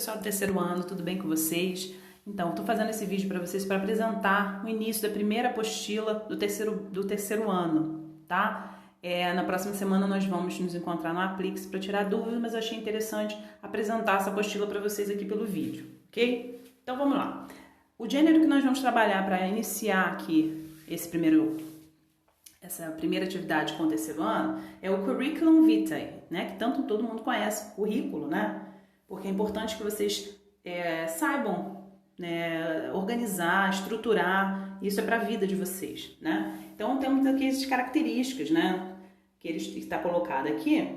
Pessoal do terceiro ano, tudo bem com vocês? Então, estou fazendo esse vídeo para vocês para apresentar o início da primeira apostila do terceiro ano, tá? Na próxima semana nós vamos nos encontrar no Aplix para tirar dúvidas, mas eu achei interessante apresentar essa apostila para vocês aqui pelo vídeo, ok? Então vamos lá. O gênero que nós vamos trabalhar para iniciar aqui essa primeira atividade com o terceiro ano é o Curriculum Vitae, né? Que tanto todo mundo conhece, currículo, né? Porque é importante que vocês saibam, né, organizar, estruturar, isso é para a vida de vocês, né? Então temos aqui as características, né, que está colocado aqui.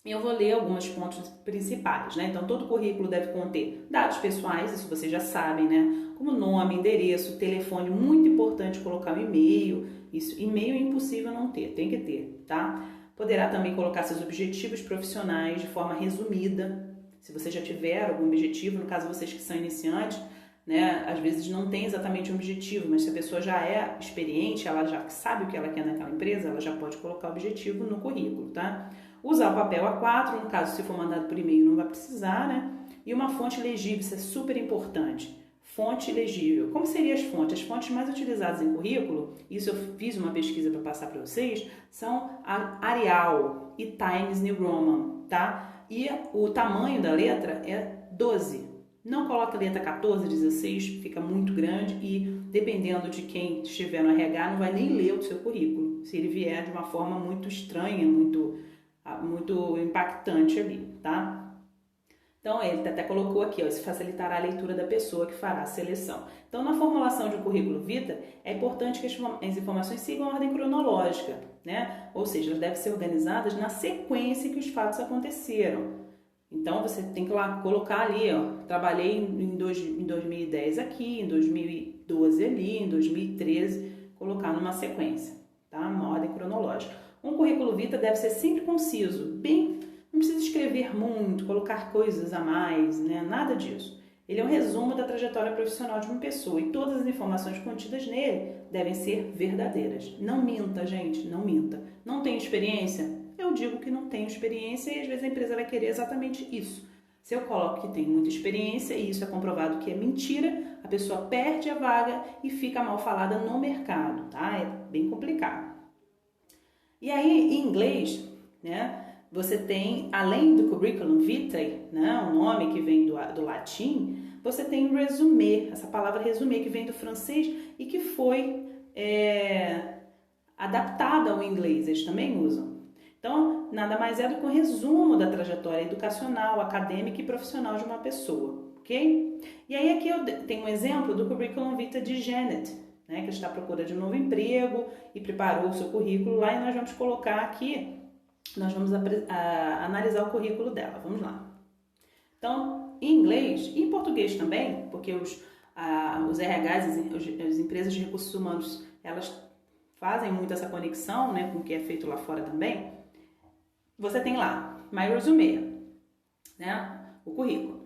Eu vou ler alguns pontos principais, né? Então todo currículo deve conter dados pessoais, isso vocês já sabem, né? Como nome, endereço, telefone, muito importante colocar o e-mail. Isso, e-mail é impossível não ter, tem que ter, tá? Poderá também colocar seus objetivos profissionais de forma resumida. Se você já tiver algum objetivo, no caso vocês que são iniciantes, né, às vezes não tem exatamente um objetivo, mas se a pessoa já é experiente, ela já sabe o que ela quer naquela empresa, ela já pode colocar o objetivo no currículo, tá? Usar o papel A4, no caso se for mandado por e-mail não vai precisar, né? E uma fonte legível, isso é super importante. Fonte legível. Como seriam as fontes? As fontes mais utilizadas em currículo, isso eu fiz uma pesquisa para passar para vocês, são a Arial e Times New Roman, tá? E o tamanho da letra é 12. Não coloque letra 14, 16, fica muito grande e dependendo de quem estiver no RH, não vai nem ler o seu currículo, se ele vier de uma forma muito estranha, muito impactante ali, tá? Então, ele até colocou aqui, ó, isso facilitará a leitura da pessoa que fará a seleção. Então, na formulação de um currículo vitae, é importante que as informações sigam a ordem cronológica, né? Ou seja, elas devem ser organizadas na sequência que os fatos aconteceram. Então, você tem que lá colocar ali, ó, trabalhei em 2010 aqui, em 2012 ali, em 2013, colocar numa sequência, tá? Uma ordem cronológica. Um currículo vitae deve ser sempre conciso, não precisa escrever muito, colocar coisas a mais, né? Nada disso. Ele é um resumo da trajetória profissional de uma pessoa e todas as informações contidas nele devem ser verdadeiras. Não minta, gente, não minta. Não tem experiência? Eu digo que não tenho experiência e às vezes a empresa vai querer exatamente isso. Se eu coloco que tem muita experiência e isso é comprovado que é mentira, a pessoa perde a vaga e fica mal falada no mercado, tá? É bem complicado. E aí, em inglês, né? Você tem, além do curriculum vitae, né, o nome que vem do latim, você tem o résumé, essa palavra résumé que vem do francês e que foi adaptada ao inglês, eles também usam. Então, nada mais é do que um resumo da trajetória educacional, acadêmica e profissional de uma pessoa, ok? E aí aqui eu tenho um exemplo do curriculum vitae de Janet, né, que está à procura de um novo emprego e preparou o seu currículo lá e nós vamos colocar aqui. Nós vamos analisar o currículo dela. Vamos lá. Então, em inglês e em português também, porque os RHs, as empresas de recursos humanos, elas fazem muito essa conexão, né, com o que é feito lá fora também. Você tem lá, my resume, né, o currículo.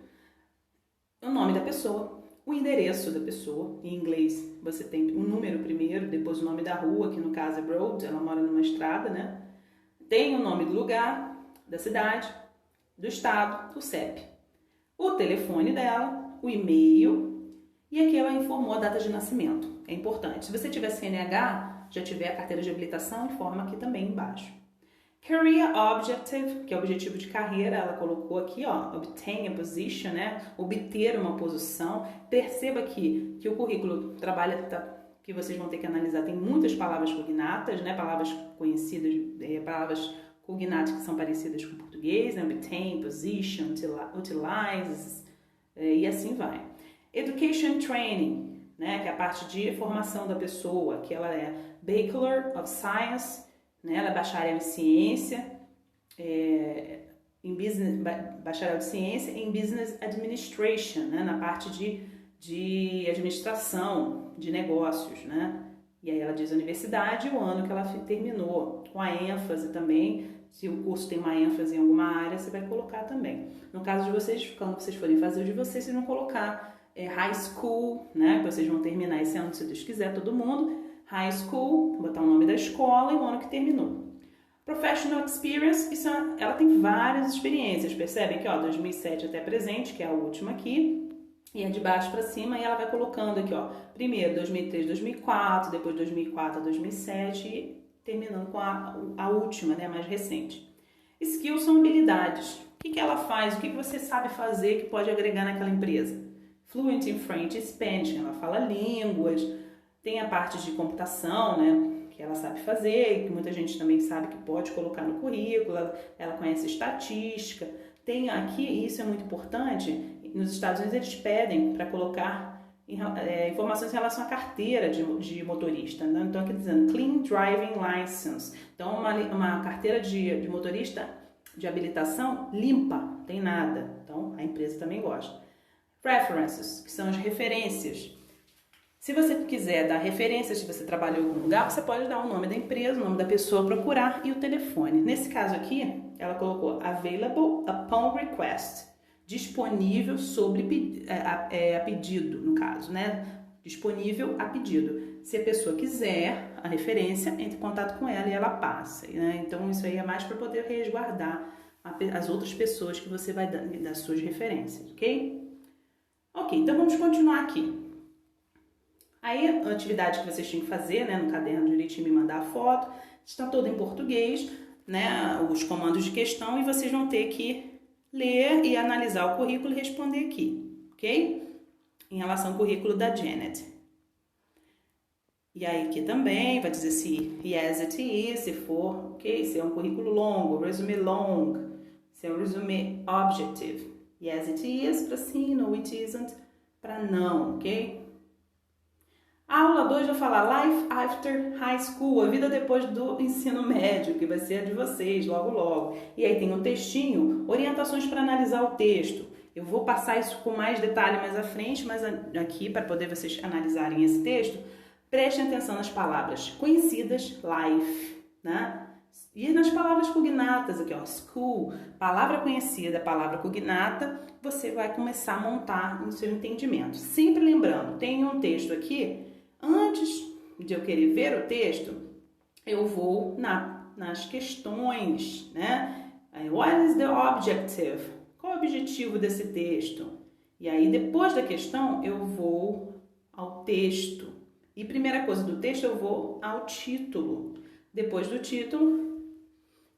O nome da pessoa, o endereço da pessoa. Em inglês, você tem o número primeiro, depois o nome da rua, que no caso é road, ela mora numa estrada, né? Tem o nome do lugar, da cidade, do estado, o CEP, o telefone dela, o e-mail e aqui ela informou a data de nascimento. É importante. Se você tiver CNH, já tiver a carteira de habilitação, informa aqui também embaixo. Career Objective, que é o objetivo de carreira, ela colocou aqui, ó, obtain a position, né? Obter uma posição. Perceba aqui que o currículo que vocês vão ter que analisar, tem muitas palavras cognatas, né? Palavras conhecidas, palavras cognatas que são parecidas com o português, né? Obtain, position, utilize, e assim vai. Education Training, né? Que é a parte de formação da pessoa, que ela é Bachelor of Science, né? Ela é bacharel em ciência, bacharel de ciência em Business Administration, né? Na parte de administração de negócios, né? E aí ela diz a universidade e o ano que ela terminou, com a ênfase também. Se o curso tem uma ênfase em alguma área, você vai colocar também. No caso de vocês, quando vocês forem fazer o de vocês vão colocar high school, né? Que vocês vão terminar esse ano, se Deus quiser, todo mundo. High school, botar o nome da escola e o ano que terminou. Professional Experience, ela tem várias experiências, percebem que, ó, 2007 até presente, que é a última aqui, e é de baixo para cima, e ela vai colocando aqui, ó, primeiro 2003, 2004, depois 2004 a 2007, e terminando com a última, né, mais recente. Skills são habilidades. O que ela faz? O que você sabe fazer que pode agregar naquela empresa? Fluent in French, Spanish, ela fala línguas, tem a parte de computação, né, que ela sabe fazer, que muita gente também sabe que pode colocar no currículo, ela conhece estatística. Tem aqui, isso é muito importante, nos Estados Unidos eles pedem para colocar informações em relação à carteira de motorista, né? Então aqui dizendo Clean Driving License, então uma carteira de motorista de habilitação limpa, tem nada, então a empresa também gosta. References, que são as referências. Se você quiser dar referências, se você trabalhou em algum lugar, você pode dar o nome da empresa, o nome da pessoa a procurar e o telefone. Nesse caso aqui, ela colocou available upon request, disponível a pedido, no caso, né? Disponível a pedido. Se a pessoa quiser a referência, entre em contato com ela e ela passa, né? Então isso aí é mais para poder resguardar as outras pessoas que você vai dar das suas referências, ok? Ok, então vamos continuar aqui. Aí a atividade que vocês tinham que fazer, né, no caderno direitinho, me mandar a foto, está toda em português, né, os comandos de questão, e vocês vão ter que ler e analisar o currículo e responder aqui, ok? Em relação ao currículo da Janet. E aí aqui também vai dizer se yes it is, se for, ok? Se é um currículo longo, resume long, se é um resume objective. Yes it is para sim, no it isn't para não, ok? A aula 2 vai falar Life After High School, a vida depois do ensino médio, que vai ser a de vocês logo logo. E aí tem um textinho, orientações para analisar o texto. Eu vou passar isso com mais detalhe mais à frente, mas aqui, para poder vocês analisarem esse texto, prestem atenção nas palavras conhecidas, life, né? E nas palavras cognatas aqui, ó, school, palavra conhecida, palavra cognata, você vai começar a montar no seu entendimento. Sempre lembrando, tem um texto aqui. Antes de eu querer ver o texto, eu vou nas questões, né? What is the objective? Qual é o objetivo desse texto? E aí, depois da questão, eu vou ao texto. E primeira coisa do texto, eu vou ao título. Depois do título,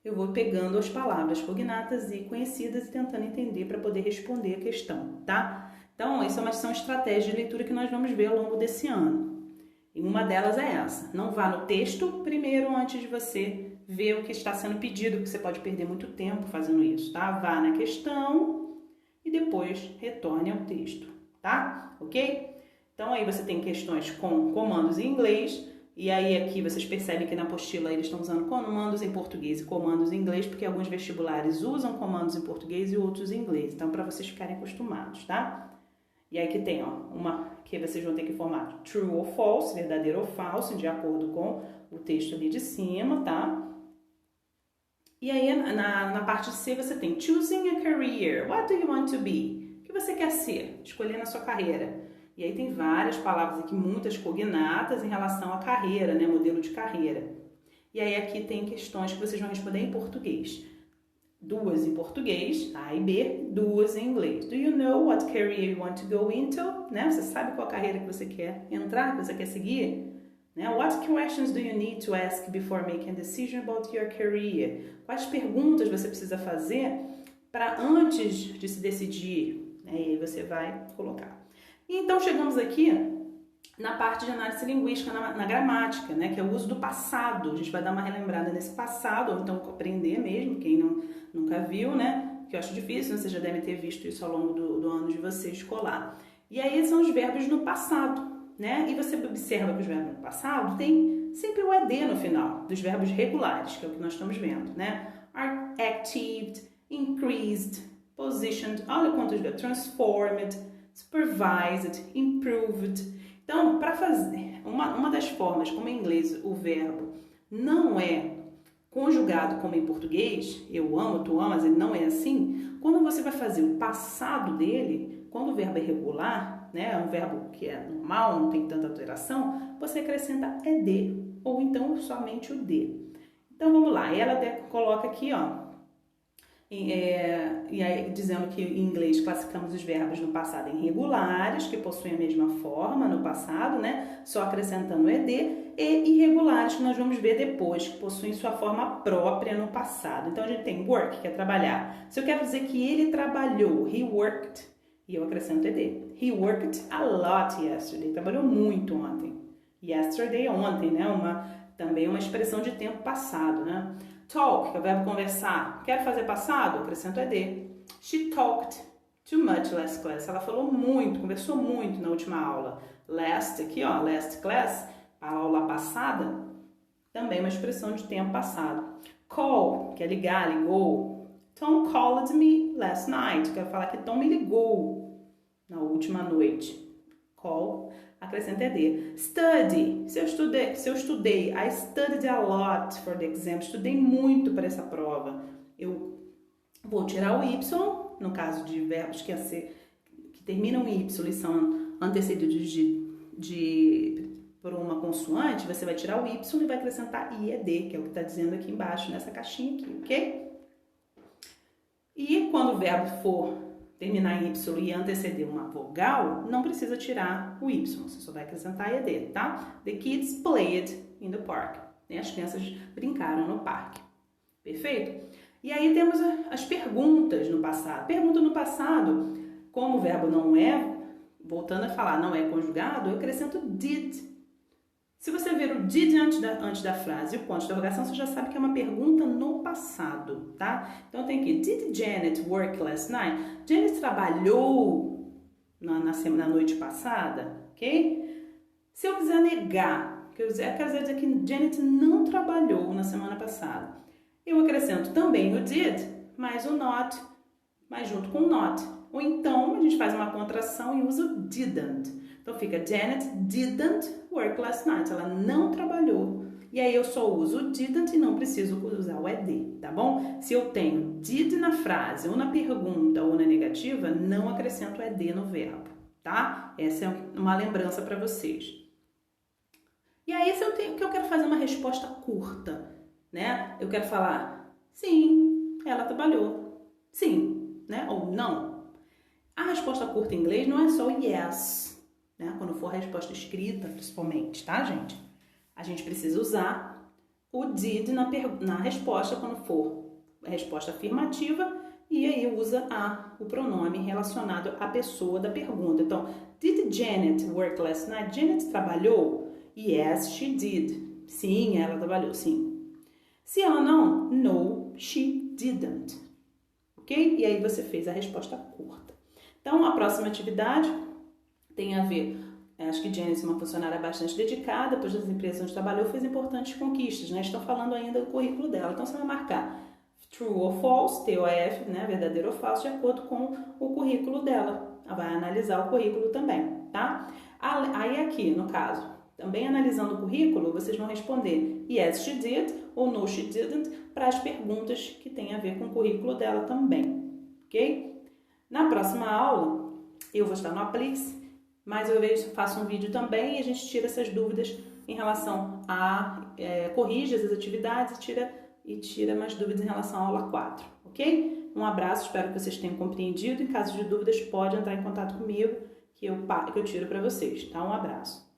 eu vou pegando as palavras cognatas e conhecidas e tentando entender para poder responder a questão, tá? Então, isso são estratégias de leitura que nós vamos ver ao longo desse ano. E uma delas é essa. Não vá no texto primeiro antes de você ver o que está sendo pedido, porque você pode perder muito tempo fazendo isso, tá? Vá na questão e depois retorne ao texto, tá? Ok? Então aí você tem questões com comandos em inglês, e aí aqui vocês percebem que na apostila eles estão usando comandos em português e comandos em inglês, porque alguns vestibulares usam comandos em português e outros em inglês. Então, para vocês ficarem acostumados, tá? E aí que tem, ó, uma que vocês vão ter que formar true ou false, verdadeiro ou falso, de acordo com o texto ali de cima, tá? E aí na parte C você tem choosing a career, what do you want to be? O que você quer ser? Escolhendo a sua carreira. E aí tem várias palavras aqui, muitas cognatas em relação à carreira, né? Modelo de carreira. E aí aqui tem questões que vocês vão responder em português. 2 em português, A e B, 2 em inglês. Do you know what career you want to go into? Né? Você sabe qual carreira que você quer entrar, que você quer seguir? Né? What questions do you need to ask before making a decision about your career? Quais perguntas você precisa fazer para antes de se decidir? E aí você vai colocar. E então chegamos aqui na parte de análise linguística, na gramática, né, que é o uso do passado. A gente vai dar uma relembrada nesse passado, ou então aprender mesmo, quem nunca viu, né, que eu acho difícil, né, vocês já devem ter visto isso ao longo do ano de vocês escolar. E aí são os verbos no passado, né, e você observa que os verbos no passado tem sempre o ED no final, dos verbos regulares, que é o que nós estamos vendo, né, are active, increased, positioned, olha quantos verbos, transformed, supervised, improved. Então, para fazer, uma das formas como em inglês o verbo não é conjugado como em português, eu amo, tu amas, ele não é assim, quando você vai fazer o passado dele, quando o verbo é regular, né, é um verbo que é normal, não tem tanta alteração, você acrescenta ED, ou então somente o D. Então vamos lá, ela até coloca aqui, ó, e aí, dizendo que em inglês classificamos os verbos no passado irregulares, que possuem a mesma forma no passado, né? Só acrescentando ed, e irregulares, que nós vamos ver depois, que possuem sua forma própria no passado. Então a gente tem work, que é trabalhar. Se eu quero dizer que ele trabalhou, he worked, e eu acrescento ed. He worked a lot yesterday. Trabalhou muito ontem. Yesterday é ontem, né? Também uma expressão de tempo passado, né? Talk, que é o verbo conversar. Quero fazer passado? Acrescento ed. She talked too much last class. Ela falou muito, conversou muito na última aula. Last, aqui ó, last class, a aula passada, também uma expressão de tempo passado. Call, que é ligar, ligou. Tom called me last night. Quero falar que Tom me ligou na última noite. Call, acrescenta ed. Study, se eu estudei, I studied a lot for the exam, estudei muito para essa prova. Eu vou tirar o y, no caso de verbos que terminam em y e são antecedidos por uma consoante, você vai tirar o y e vai acrescentar ied, que é o que está dizendo aqui embaixo, nessa caixinha aqui, ok? E quando o verbo for terminar em y e anteceder uma vogal, não precisa tirar o y, você só vai acrescentar ed, tá? The kids played in the park. As crianças brincaram no parque. Perfeito? E aí temos as perguntas no passado. Pergunta no passado, como o verbo não é, voltando a falar, não é conjugado, eu acrescento did. Se você ver o did antes da frase e o ponto de interrogação, você já sabe que é uma pergunta no passado, tá? Então tem aqui, did Janet work last night? Janet trabalhou na noite passada, ok? Se eu quiser negar, quer dizer que Janet não trabalhou na semana passada, eu acrescento também o did, mais o not, mas junto com o not. Ou então a gente faz uma contração e usa o didn't. Então fica Janet didn't work last night. Ela não trabalhou. E aí eu só uso o didn't e não preciso usar o ed, tá bom? Se eu tenho did na frase, ou na pergunta, ou na negativa, não acrescento ed no verbo, tá? Essa é uma lembrança para vocês. E aí que eu quero fazer uma resposta curta, né? Eu quero falar sim, ela trabalhou. Sim, né? Ou não. A resposta curta em inglês não é só yes, né? Quando for a resposta escrita, principalmente, tá, gente? A gente precisa usar o did na resposta quando for a resposta afirmativa e aí usa o pronome relacionado à pessoa da pergunta. Então, did Janet work last night? Janet trabalhou? Yes, she did. Sim, ela trabalhou, sim. Se ela não, no, she didn't. Ok? E aí você fez a resposta curta. Então, a próxima atividade tem a ver, acho que Janice é uma funcionária bastante dedicada, pois das empresas onde trabalhou fez importantes conquistas, né? Estão falando ainda do currículo dela. Então, você vai marcar true or false, TOF, né? Verdadeiro ou falso, de acordo com o currículo dela. Ela vai analisar o currículo também, tá? Aí aqui, no caso, também analisando o currículo, vocês vão responder yes, she did ou no, she didn't para as perguntas que têm a ver com o currículo dela também, ok? Na próxima aula, eu vou estar no Aplix, mas eu faço um vídeo também e a gente tira essas dúvidas em relação corrige as atividades e tira mais dúvidas em relação à aula 4, ok? Um abraço, espero que vocês tenham compreendido. Em caso de dúvidas, pode entrar em contato comigo que eu tiro para vocês, tá? Um abraço.